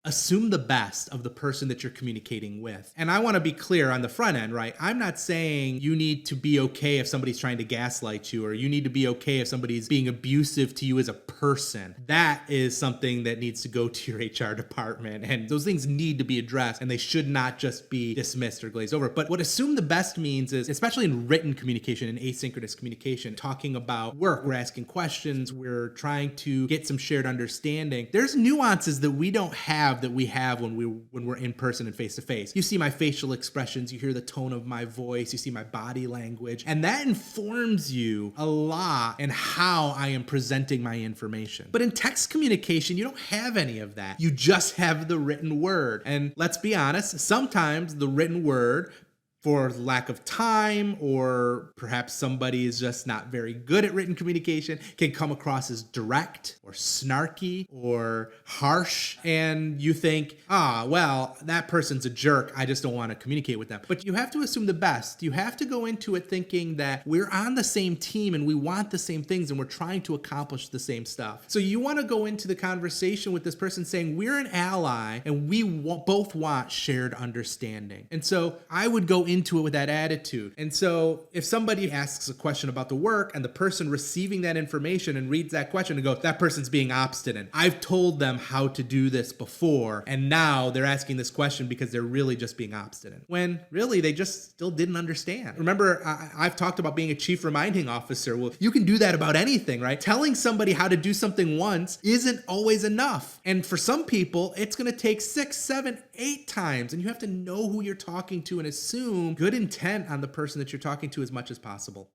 Assume the best of the person that you're communicating with. And I want to be clear on the front end, right? I'm not saying you need to be okay if somebody's trying to gaslight you, or you need to be okay if somebody's being abusive to you as a person. That is something that needs to go to your HR department. And those things need to be addressed, and they should not just be dismissed or glazed over. But what assume the best means is, especially in written communication and asynchronous communication, talking about work, we're asking questions, we're trying to get some shared understanding. There's nuances that we don't have that we have when we're in person and face to face. You see my facial expressions, you hear the tone of my voice, you see my body language, and that informs you a lot in how I am presenting my information. But in text communication, you don't have any of that. You just have the written word. And let's be honest, sometimes the written word, for lack of time, or perhaps somebody is just not very good at written communication, can come across as direct or snarky or harsh. And you think, well, that person's a jerk, I just don't want to communicate with them. But you have to assume the best. You have to go into it thinking that we're on the same team and we want the same things and we're trying to accomplish the same stuff. So you want to go into the conversation with this person saying, we're an ally and we both want shared understanding. And so I would go into it with that attitude. And so if somebody asks a question about the work and the person receiving that information and reads that question and goes, that person's being obstinate. I've told them how to do this before, and now they're asking this question because they're really just being obstinate. When really they just still didn't understand. Remember, I've talked about being a chief reminding officer. Well, you can do that about anything, right? Telling somebody how to do something once isn't always enough. And for some people, it's going to take 6, 7, 8 times. And you have to know who you're talking to and assume good intent on the person that you're talking to as much as possible.